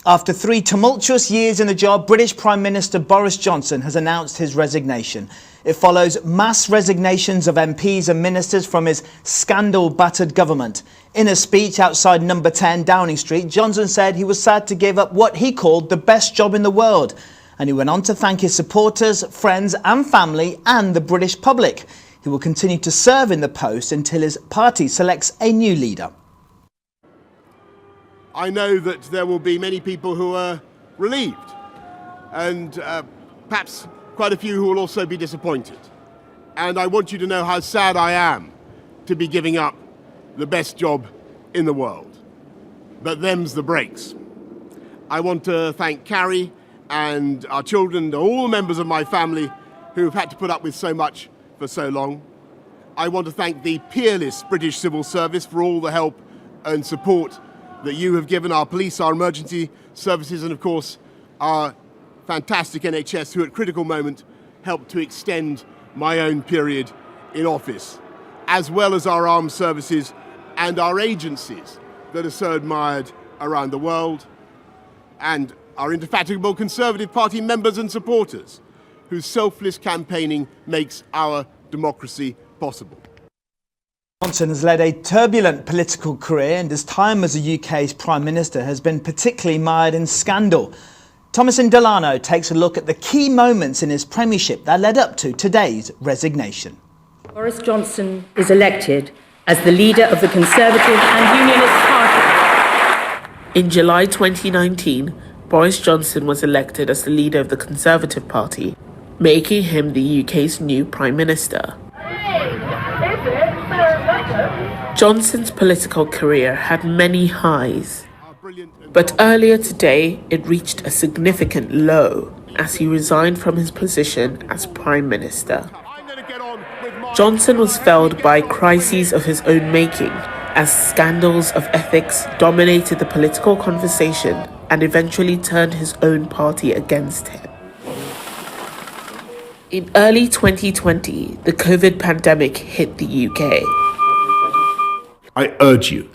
After 3 tumultuous years in the job, British Prime Minister Boris Johnson has announced his resignation. It follows mass resignations of MPs and ministers from his scandal-battered government. In a speech outside number 10 Downing Street, Johnson said he was sad to give up what he called the best job in the world. And he went on to thank his supporters, friends and family and the British public. He will continue to serve in the post until his party selects a new leader. I know that there will be many people who are relieved and perhaps quite a few who will also be disappointed. And I want you to know how sad I am to be giving up the best job in the world. But them's the breaks. I want to thank Carrie and our children and all the members of my family who've had to put up with so much for so long. I want to thank the peerless British Civil Service for all the help and support that you have given our police, our emergency services, and of course our fantastic NHS, who at critical moment helped to extend my own period in office, as well as our armed services and our agencies that are so admired around the world, and our indefatigable Conservative Party members and supporters, whose selfless campaigning makes our democracy possible. Johnson has led a turbulent political career, and his time as the UK's Prime Minister has been particularly mired in scandal. Thomas Delano takes a look at the key moments in his premiership that led up to today's resignation. Boris Johnson is elected as the leader of the Conservative and Unionist Party. In July 2019, Boris Johnson was elected as the leader of the Conservative Party, making him the UK's new Prime Minister. Johnson's political career had many highs, but earlier today it reached a significant low as he resigned from his position as Prime Minister. Johnson was felled by crises of his own making as scandals of ethics dominated the political conversation and eventually turned his own party against him. In early 2020, the COVID pandemic hit the UK. I urge you,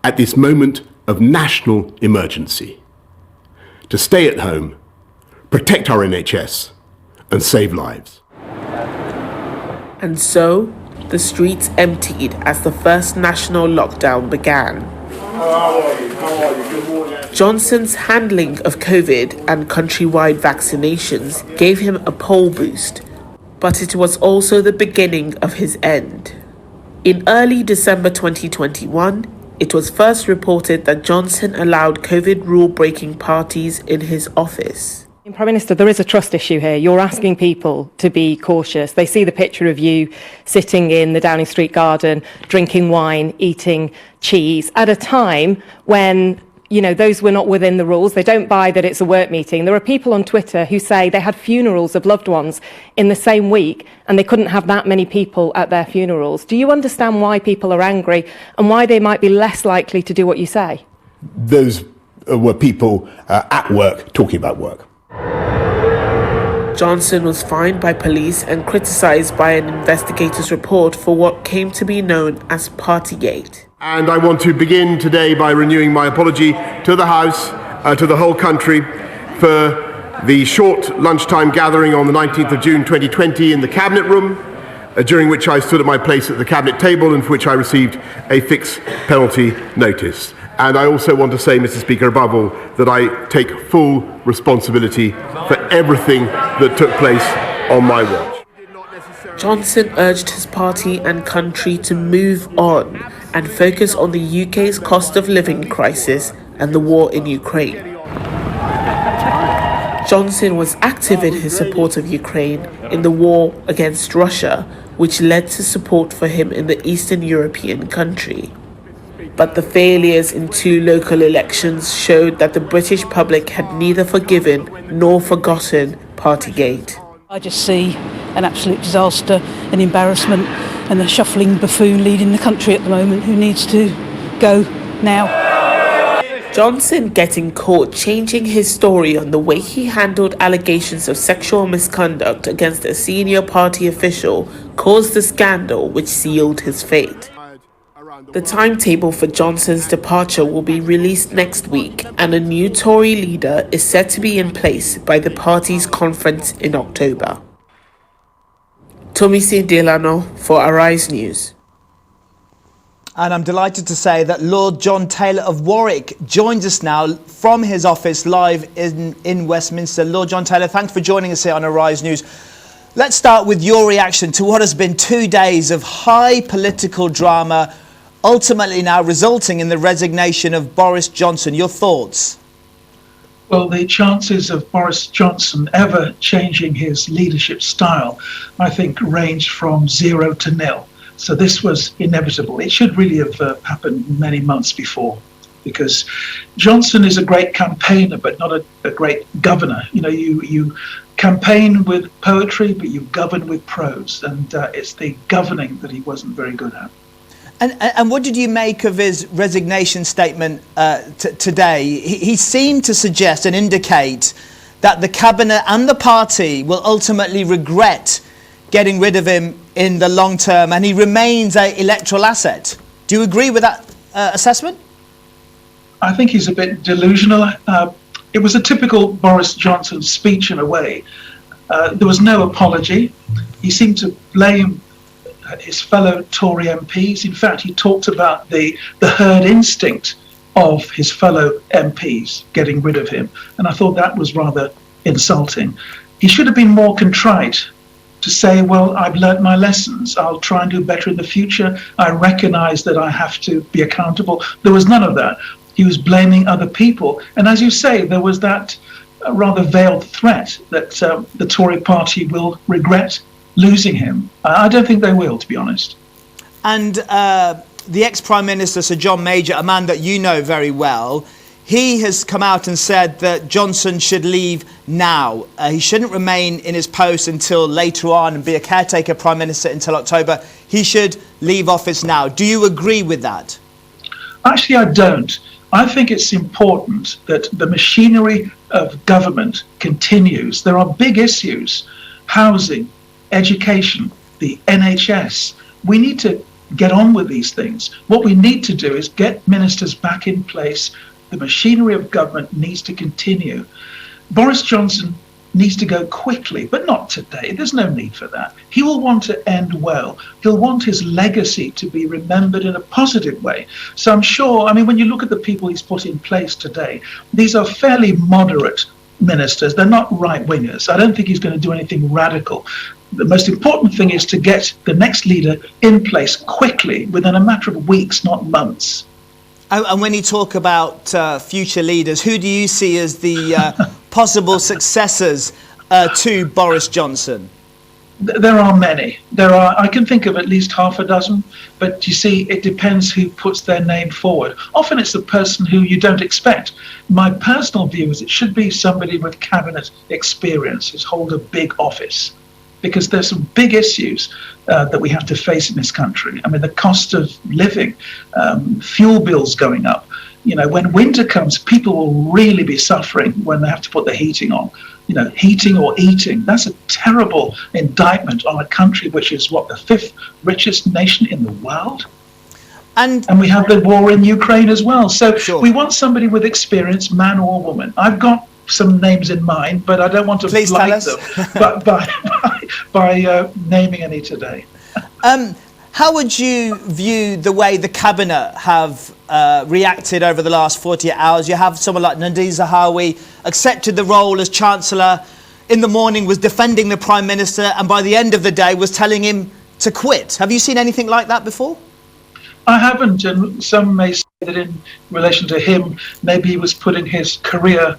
at this moment of national emergency, to stay at home, protect our NHS, and save lives. And so, the streets emptied as the first national lockdown began. How are you? Good morning. Johnson's handling of COVID and countrywide vaccinations gave him a poll boost, but it was also the beginning of his end. In early December 2021, it was first reported that Johnson allowed COVID rule-breaking parties in his office. Prime Minister, there is a trust issue here. You're asking people to be cautious. They see the picture of you sitting in the Downing Street garden, drinking wine, eating cheese, at a time when those were not within the rules. They don't buy that it's a work meeting. There are people on Twitter who say they had funerals of loved ones in the same week and they couldn't have that many people at their funerals. Do you understand why people are angry and why they might be less likely to do what you say? Those were people at work talking about work. Johnson was fined by police and criticised by an investigator's report for what came to be known as Partygate. And I want to begin today by renewing my apology to the House, to the whole country, for the short lunchtime gathering on the 19th of June 2020 in the Cabinet Room, during which I stood at my place at the Cabinet table and for which I received a fixed penalty notice. And I also want to say, Mr. Speaker, above all, that I take full responsibility for everything that took place on my watch. Johnson urged his party and country to move on and focus on the UK's cost of living crisis and the war in Ukraine. Johnson was active in his support of Ukraine in the war against Russia, which led to support for him in the Eastern European country. But the failures in 2 local elections showed that the British public had neither forgiven nor forgotten Partygate. I just see an absolute disaster, an embarrassment, and a shuffling buffoon leading the country at the moment who needs to go now. Johnson getting caught changing his story on the way he handled allegations of sexual misconduct against a senior party official caused the scandal which sealed his fate. The timetable for Johnson's departure will be released next week, and a new Tory leader is set to be in place by the party's conference in October. Tomisi Delano for Arise News. And I'm delighted to say that Lord John Taylor of Warwick joins us now from his office live in Westminster. Lord John Taylor, thanks for joining us here on Arise News. Let's start with your reaction to what has been 2 days of high political drama, ultimately now resulting in the resignation of Boris Johnson. Your thoughts? Well, the chances of Boris Johnson ever changing his leadership style, I think, ranged from 0 to 0. So this was inevitable. It should really have happened many months before, because Johnson is a great campaigner, but not a great governor. You know, you campaign with poetry, but you govern with prose, and it's the governing that he wasn't very good at. And what did you make of his resignation statement today? He seemed to suggest and indicate that the cabinet and the party will ultimately regret getting rid of him in the long term, and he remains an electoral asset. Do you agree with that assessment? I think he's a bit delusional. It was a typical Boris Johnson speech in a way. There was no apology. He seemed to blame his fellow Tory MPs. In fact, he talked about the herd instinct of his fellow MPs getting rid of him. And I thought that was rather insulting. He should have been more contrite to say, well, I've learnt my lessons. I'll try and do better in the future. I recognise that I have to be accountable. There was none of that. He was blaming other people. And as you say, there was that rather veiled threat that the Tory party will regret losing him. I don't think they will, to be honest. And the ex-Prime Minister, Sir John Major, a man that you know very well, he has come out and said that Johnson should leave now. He shouldn't remain in his post until later on and be a caretaker Prime Minister until October. He should leave office now. Do you agree with that? Actually, I don't. I think it's important that the machinery of government continues. There are big issues: housing, education, the NHS. We need to get on with these things. What we need to do is get ministers back in place. The machinery of government needs to continue. Boris Johnson needs to go quickly, but not today. There's no need for that. He will want to end well. He'll want his legacy to be remembered in a positive way. So I'm sure, I mean, when you look at the people he's put in place today, these are fairly moderate ministers. They're not right-wingers. I don't think he's going to do anything radical. The most important thing is to get the next leader in place quickly, within a matter of weeks, not months. And when you talk about future leaders, who do you see as the possible successors to Boris Johnson? There are many. I can think of at least half a dozen, but you see, it depends who puts their name forward. Often it's the person who you don't expect. My personal view is it should be somebody with cabinet experience who's hold a big office, because there's some big issues that we have to face in this country. I mean, the cost of living, fuel bills going up. You know, when winter comes, people will really be suffering when they have to put the heating on. You know, heating or eating, that's a terrible indictment on a country which is, what, the 5th richest nation in the world? And we have the war in Ukraine as well. So sure, we want somebody with experience, man or woman. I've got some names in mind, but I don't want to blight them by naming any today. How would you view the way the cabinet have reacted over the last 48 hours? You have someone like Nadine Zahawi accepted the role as Chancellor, in the morning was defending the Prime Minister, and by the end of the day was telling him to quit. Have you seen anything like that before? I haven't, and some may say that in relation to him, maybe he was putting his career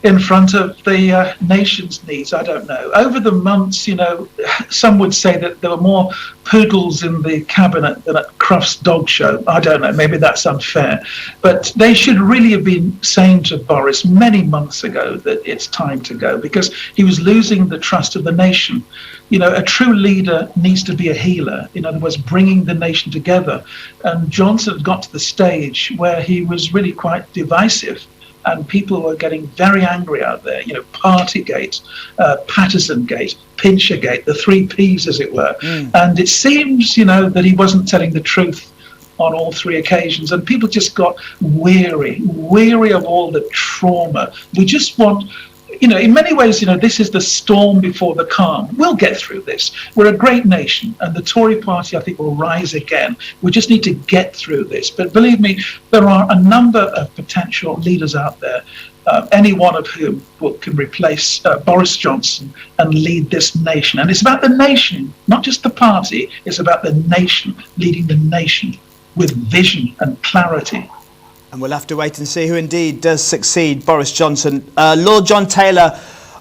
in front of the nation's needs. I don't know. Over the months, you know, some would say that there were more poodles in the cabinet than at Crufts dog show. I don't know, maybe that's unfair. But they should really have been saying to Boris many months ago that it's time to go, because he was losing the trust of the nation. You know, a true leader needs to be a healer. In other words, bringing the nation together. And Johnson got to the stage where he was really quite divisive. And people were getting very angry out there, you know, Partygate, Pattersongate, Pinchergate, the 3 Ps, as it were. And it seems, you know, that he wasn't telling the truth on all three occasions, and people just got weary of all the trauma. We just want, in many ways, this is the storm before the calm. We'll get through this. We're a great nation, and the Tory party, I think, will rise again. We just need to get through this. But believe me, there are a number of potential leaders out there, any one of whom can replace Boris Johnson and lead this nation. And it's about the nation, not just the party. It's about the nation, leading the nation with vision and clarity. And we'll have to wait and see who indeed does succeed Boris Johnson. Lord John Taylor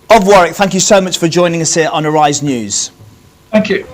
of Warwick, thank you so much for joining us here on Arise News. Thank you.